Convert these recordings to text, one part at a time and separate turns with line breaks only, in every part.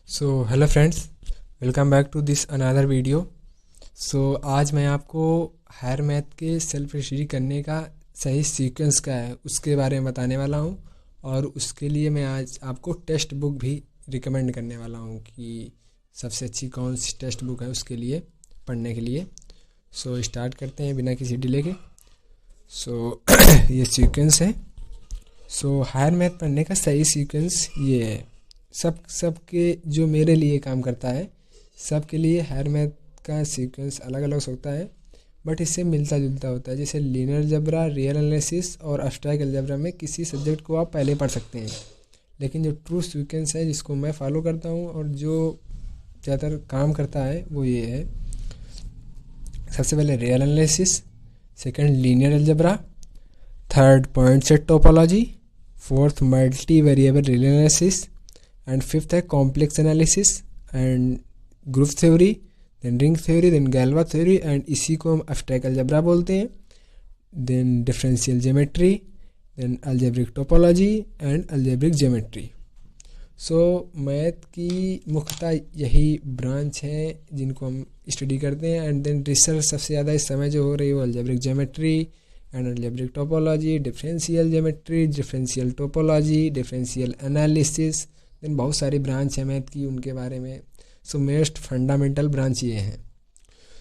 So hello friends, welcome back to this another video. आज मैं आपको हायर मैथ के सेल्फ स्टडी करने का सही सीक्वेंस क्या है उसके बारे में बताने वाला हूँ। और उसके लिए मैं आज आपको टेक्स्ट बुक भी रिकमेंड करने वाला हूँ कि सबसे अच्छी कौन सी टेक्स्ट बुक है उसके लिए पढ़ने के लिए। स्टार्ट करते हैं बिना किसी डिले के। ये सीक्वेंस है। हायर मैथ पढ़ने का सही सीक्वेंस ये है। सबके जो मेरे लिए काम करता है, सबके लिए हायर मैथ का सीक्वेंस अलग अलग होता है, बट इससे मिलता जुलता होता है। जैसे लीनियर अलजेब्रा, रियल एनालिसिस और एब्स्ट्रैक्ट अलजेब्रा में किसी सब्जेक्ट को आप पहले पढ़ सकते हैं, लेकिन जो ट्रू सीक्वेंस है जिसको मैं फॉलो करता हूँ और जो ज़्यादातर काम करता है वो ये है। सबसे पहले real analysis, second linear algebra, third point set topology, fourth multi variable real analysis and fifth है complex analysis and group theory, then ring theory, then Galois theory and इसी को हम एब्स्ट्रैक्ट अलजेब्रा बोलते हैं। Then differential geometry, then algebraic topology and algebraic geometry. Math की मुख्यतः यही branch है जिनको हम स्टडी करते हैं। एंड देन रिसर्च सबसे ज़्यादा इस समय जो हो रही है वो algebraic geometry and algebraic topology, differential geometry, differential topology, differential analysis. Then बहुत सारी ब्रांच है मैथ की, उनके बारे में मोस्ट फंडामेंटल ब्रांच ये हैं।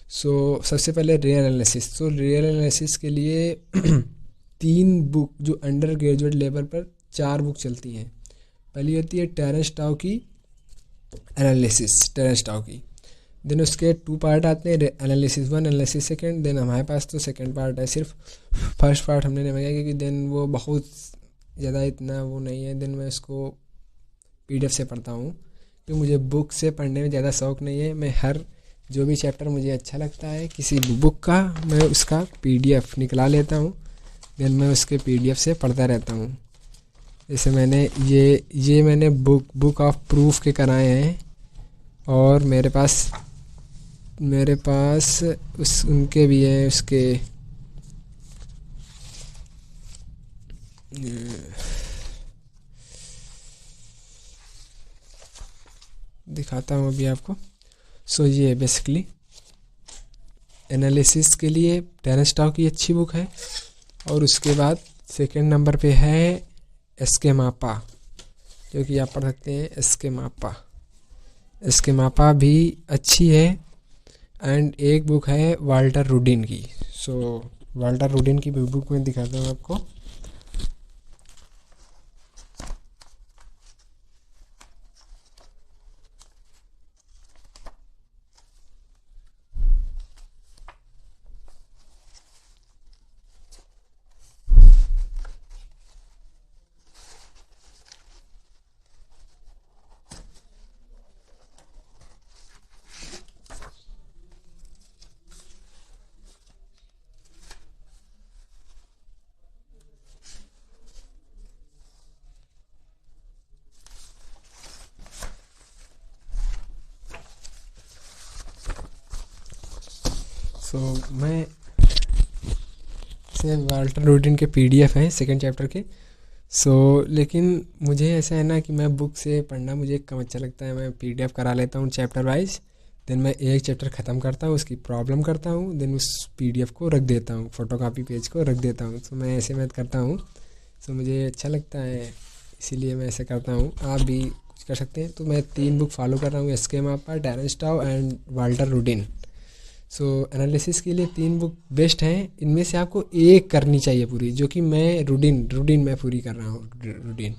सबसे पहले रियल एनालिसिस। रियल एनालिसिस के लिए 3 बुक जो अंडर ग्रेजुएट लेवल पर 4 बुक चलती हैं। पहली होती है टेरेंस टाउ की एनालिसिस, टेरेंस टाउ की। देन उसके 2 पार्ट आते हैं, एनालिसिस 1, एनालिसिस सेकेंड। देन हमारे पास तो सेकेंड पार्ट है, सिर्फ फर्स्ट पार्ट हमने नहीं मंगाया क्योंकि देन वो बहुत ज़्यादा इतना वो नहीं है। देन मैं इसको PDF से पढ़ता हूँ क्योंकि मुझे बुक से पढ़ने में ज़्यादा शौक़ नहीं है। मैं हर जो भी चैप्टर मुझे अच्छा लगता है किसी बुक का, मैं उसका PDF निकला लेता हूँ। देन मैं उसके PDF से पढ़ता रहता हूँ। जैसे मैंने ये मैंने बुक ऑफ प्रूफ के कराए हैं और मेरे पास उनके भी हैं। उसके दिखाता हूँ अभी आपको। ये बेसिकली एनालिसिस के लिए टेरेंस टाउ की अच्छी बुक है। और उसके बाद सेकंड नंबर पे है एसके मापा, जो कि आप पढ़ सकते हैं। एसके मापा भी अच्छी है। एंड एक बुक है वाल्टर रूडिन की। वाल्टर रूडिन की बुक में दिखाता हूँ आपको। मैं से वाल्टर रूडिन के PDF हैं सेकंड चैप्टर के। लेकिन मुझे ऐसा है ना कि मैं बुक से पढ़ना मुझे कम अच्छा लगता है। मैं PDF करा लेता हूँ चैप्टर वाइज। देन मैं एक चैप्टर ख़त्म करता हूँ, उसकी प्रॉब्लम करता हूँ, देन उस PDF को रख देता हूँ, फोटोकॉपी पेज को रख देता हूँ। मैं ऐसे मैथ करता हूँ। मुझे अच्छा लगता है, इसीलिए मैं ऐसे करता हूँ। आप भी कुछ कर सकते हैं। मैं 3 बुक फॉलो कर रहा हूँ, SK Mapa, Terence Tao and Walter Rudin. Analysis के लिए 3 बुक बेस्ट हैं। इनमें से आपको एक करनी चाहिए पूरी, जो कि मैं रूडिन मैं पूरी कर रहा हूँ। रूडिन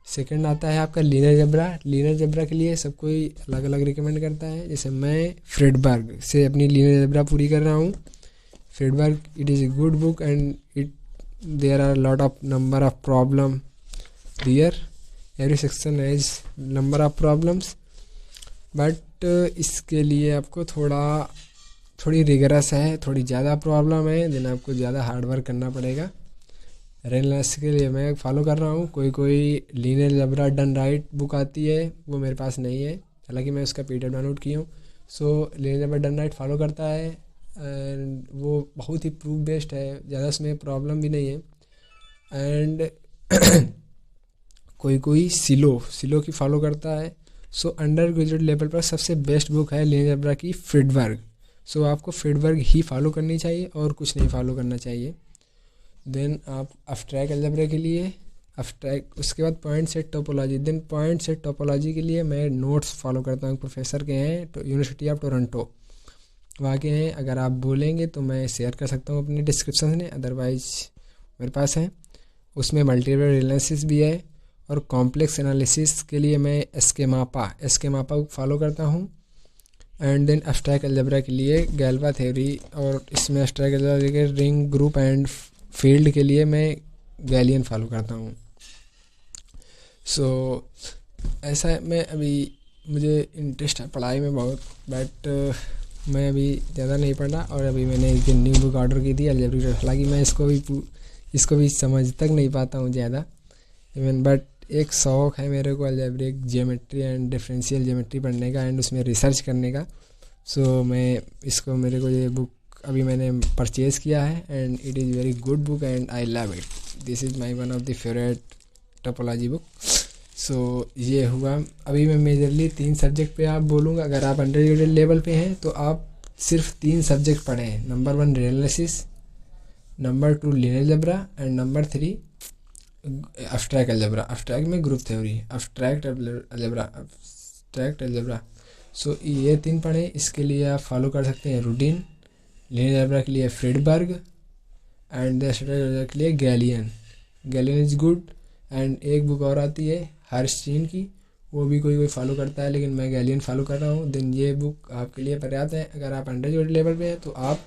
सेकंड आता है आपका लीनियर अलजेब्रा के लिए सब कोई अलग अलग रिकमेंड करता है। जैसे मैं फ्रेडबर्ग से अपनी लीनियर अलजेब्रा पूरी कर रहा हूँ। Friedberg it is a good book and there are lot of number of problem there, every section has number of problems. But इसके लिए आपको थोड़ी रिगरस है, थोड़ी ज़्यादा प्रॉब्लम है, देन आपको ज़्यादा हार्ड वर्क करना पड़ेगा। रेलनेस के लिए मैं फॉलो कर रहा हूँ। कोई linear algebra done right book आती है, वो मेरे पास नहीं है, हालांकि मैं उसका PDF डाउनलोड की हूँ। Linear algebra done right follow करता है एंड वो बहुत ही प्रूफ बेस्ड है, ज़्यादा उसमें प्रॉब्लम भी नहीं है। एंड कोई सिलो की फॉलो करता है, सो अंडर ग्रेजुएट लेवल पर सबसे बेस्ट बुक है लीनियर अलजेब्रा की फ्रीडबर्ग। सो आपको फ्रीडबर्ग ही फॉलो करनी चाहिए और कुछ नहीं फॉलो करना चाहिए। देन आप अब्स्ट्रैक्ट अलजेब्रा के लिए अब्स्ट्रैक्ट, उसके बाद point set topology. Then point set topology के लिए मैं नोट्स फॉलो करता हूँ, प्रोफेसर के हैं तो यूनिवर्सिटी ऑफ टोरंटो वहाँ के हैं। अगर आप बोलेंगे तो मैं शेयर कर सकता हूँ अपने डिस्क्रिप्शन में, अदरवाइज मेरे पास है। उसमें मल्टीपल एनालिसिस भी है और कॉम्प्लेक्स एनालिसिस के लिए मैं एस्केमापा फॉलो करता हूँ। एंड देन अब्स्ट्रैक्ट अलजेब्रा के लिए गैल्वा थ्योरी, और इसमें अब्स्ट्रैक्ट अलजेब्रा के रिंग ग्रुप एंड फील्ड के लिए मैं गैलियन फॉलो करता हूँ। सो ऐसा है, मैं अभी मुझे इंटरेस्ट है पढ़ाई में बहुत, बट मैं अभी ज़्यादा नहीं पढ़ा। और अभी मैंने एक न्यू बुक ऑर्डर की थी अलजेब्रिक, हालांकि मैं इसको भी समझ तक नहीं पाता हूँ ज़्यादा इवन, बट एक शौक़ है मेरे को algebraic geometry and differential geometry पढ़ने का एंड उसमें रिसर्च करने का। सो मैं इसको, मेरे को ये बुक अभी मैंने परचेज़ किया है and it is very good book and I love it. This is my one of the favourite topology book. So ये हुआ। अभी मैं मेजरली 3 सब्जेक्ट पे आप बोलूँगा। अगर आप अंडर ग्रेजुएट लेवल पे हैं तो आप सिर्फ 3 सब्जेक्ट पढ़ें। Number 1 real analysis, number 2 linear algebra and number 3 abstract algebra. Abstract में ग्रुप थ्योरी, अब्स्ट्रैक्ट अलजेब्रा। सो ये 3 पढ़ें। इसके लिए आप फॉलो कर सकते हैं रूटीन। लीनियर अलजेब्रा के लिए फ्रीडबर्ग एंड अब्स्ट्रैक्ट अलजेब्रा के लिए गैलियन इज़ गुड। एंड एक बुक और आती है हर्स्टीन की, वो भी कोई फॉलो करता है, लेकिन मैं गैलियन फॉलो कर रहा हूँ। देन ये बुक आपके लिए पर्याप्त है। अगर आप अंडर ग्रेजुएट लेवल पे हैं तो आप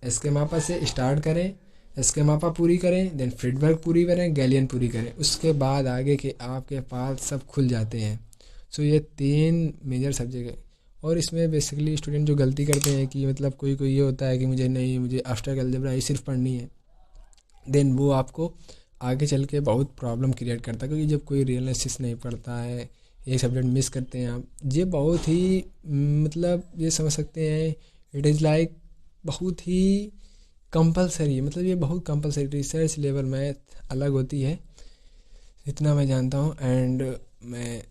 एस्केमापा से स्टार्ट करें, एस्केमापा पूरी करें, देन फ्रीडबर्ग पूरी करें, गैलियन पूरी करें, उसके बाद आगे के आपके पास सब खुल जाते हैं। सो ये 3 मेजर सब्जेक्ट है। और इसमें बेसिकली स्टूडेंट जो गलती करते हैं कि मतलब कोई ये होता है कि मुझे अब्स्ट्रैक्ट अलजेब्रा ही सिर्फ पढ़नी है, देन वो आपको आगे चल के बहुत प्रॉब्लम क्रिएट करता है। क्योंकि जब कोई रियल एनालिसिस नहीं पढ़ता है, एक सब्जेक्ट मिस करते हैं आप, ये बहुत ही मतलब ये समझ सकते हैं इट इज़ लाइक बहुत ही कंपलसरी है। मतलब ये बहुत कंपलसरी, रिसर्च लेवल मैथ अलग होती है, इतना मैं जानता हूँ। एंड मैं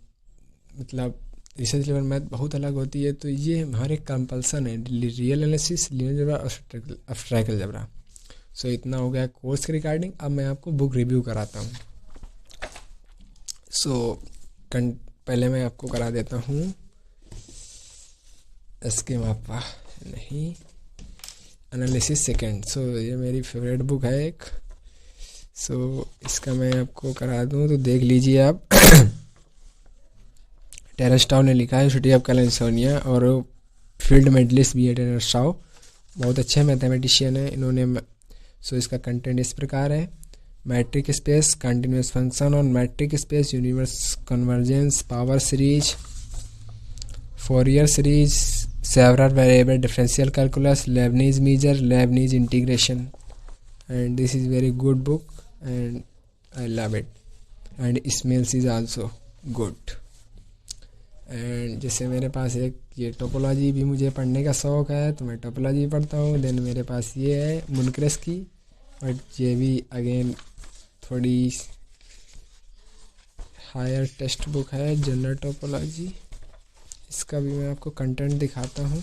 मतलब रिसर्च लेवल मैथ बहुत अलग होती है, तो ये हमारे कंपल्सन है रियल एनालिसिस, लीनियर अलजेब्रा और अब्स्ट्रैक्ट अलजेब्रा। सो इतना हो गया कोर्स के रिगार्डिंग। अब मैं आपको बुक रिव्यू कराता हूँ। सो पहले मैं आपको करा देता हूँ एस्केमापा नहीं एनालिसिस सेकेंड। सो ये मेरी फेवरेट बुक है एक। सो इसका मैं आपको करा दूँ तो देख लीजिए आप। टेरेंस टाउ ने लिखा है, यूनिवर्सिटी ऑफ कैलिफोर्निया, और फील्ड मेडलिस्ट भी है टेरेंस टाउ, बहुत अच्छे मैथमेटिशियन है इन्होंने। सो इसका कंटेंट इस प्रकार है: मैट्रिक स्पेस, कंटिन्यूस फंक्शन और metric space, universe convergence, power series, Fourier series, several variable differential calculus, Leibniz measure, Leibniz integration. And this is very good book and I love it and smells is also good. And जैसे मेरे पास एक ये topology भी मुझे पढ़ने का शौक़ है, तो मैं टोपोलॉजी पढ़ता हूँ। देन मेरे पास ये है मुनक्रेस की, बट ये भी अगेन थोड़ी हायर टेक्स्ट बुक है, जनरल टोपोलॉजी। इसका भी मैं आपको कंटेंट दिखाता हूँ।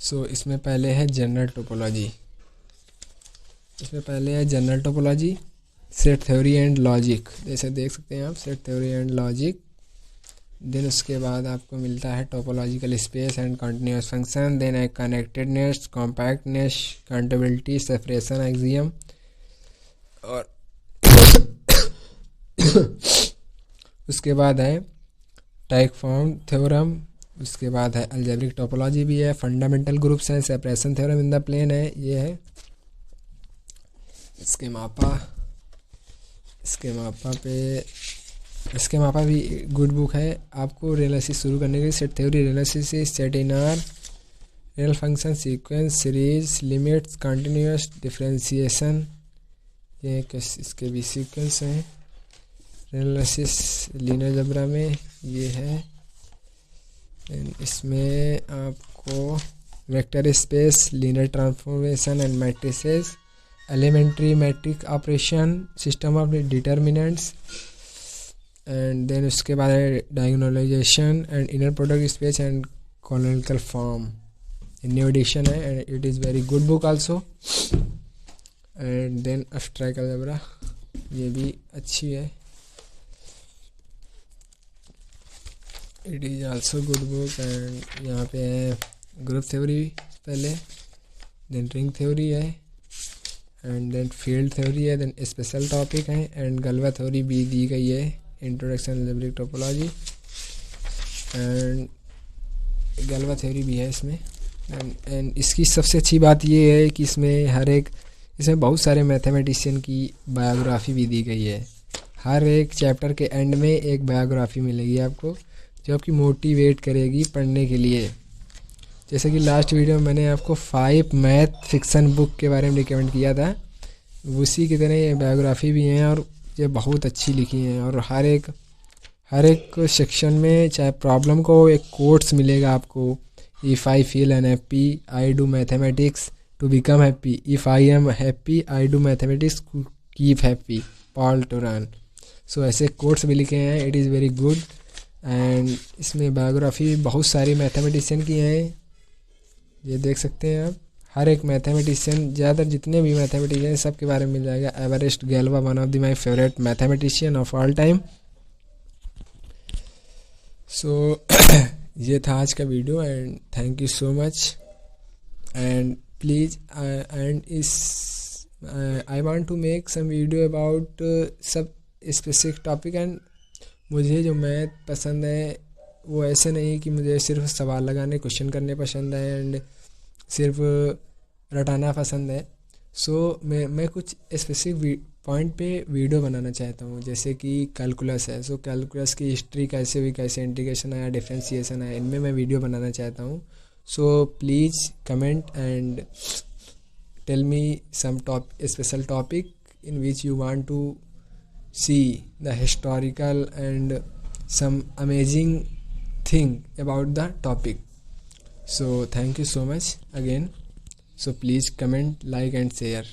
सो इसमें पहले है general topology, set theory and logic, जैसे देख सकते हैं आप, set theory and logic. Then उसके बाद आपको मिलता है topological space and continuous function, then है connectedness, compactness, countability, separation axiom, और उसके बाद है टाइकफॉर्म थ्योरम। उसके बाद है अलजेब्रिक टोपोलॉजी भी है, फंडामेंटल ग्रुप्स हैं, separation theorem in the plane है, ये है स्केमापा भी गुड बुक है आपको एनालिसिस शुरू करने के लिए। Set theory analysis, set in are, real function, sequence, series, limits, continuous, differentiation, ये इसके भी सीक्वेंस हैं। एनालिसिस लीनियर अलजेब्रा में ये है। इसमें आपको vector space, linear transformation and matrices, elementary metric operation, system of determinants, and then उसके बाद है diagonalization and inner product space and canonical form. New edition है and it is very good book also. And then abstract algebra, ये भी अच्छी है. It is also good book. and यहाँ पे है ग्रुप थ्योरी पहले, देन रिंग थ्योरी है, एंड देन फील्ड थ्योरी है, देन स्पेशल टॉपिक है, एंड गलवा थ्योरी भी दी गई है, इंट्रोडक्शन अलजेब्रिक टोपोलॉजी, एंड गलवा थ्योरी भी है इसमें. एंड इसकी सबसे अच्छी बात ये है कि इसमें बहुत सारे मैथमेटिशियन की बायोग्राफी भी दी गई है. हर एक चैप्टर के एंड में एक बायोग्राफी मिलेगी आपको, जो आपकी मोटिवेट करेगी पढ़ने के लिए. जैसे कि लास्ट वीडियो में मैंने आपको 5 मैथ फिक्सन बुक के बारे में रिकमेंड किया था, उसी की तरह ये बायोग्राफी भी हैं और ये बहुत अच्छी लिखी हैं. और हर एक सेक्शन में चाहे प्रॉब्लम को एक कोट्स मिलेगा आपको. If I feel unhappy I do mathematics to become happy, if I am happy I do mathematics to keep happy, Paul Turan. So ऐसे कोट्स भी लिखे हैं. It is very good. And इसमें biography बहुत सारी mathematician की हैं, ये देख सकते हैं आप. हर एक मैथमेटिशियन, ज़्यादातर जितने भी मैथमेटिशियन सब के बारे में मिल जाएगा. Evariste Galois, one of the my favourite mathematician of all time. So ये था आज का video and thank you so much. And please and I want to make some video about सब स्पेसिफिक टॉपिक. एंड मुझे जो math पसंद है वो ऐसे नहीं कि मुझे सिर्फ सवाल लगाने, क्वेश्चन करने पसंद है एंड सिर्फ रटाना पसंद है. सो मैं कुछ स्पेसिफिक पॉइंट पे वीडियो बनाना चाहता हूँ. जैसे कि कैलकुलस है, सो कैलकुलस की हिस्ट्री कैसे हुई, कैसे इंटीग्रेशन आया, डिफरेंशिएशन आया, इनमें मैं वीडियो बनाना चाहता हूँ. So please comment and tell me some special topic in which you want to see the historical and some amazing thing about the topic. So thank you so much again. So please comment, like and share.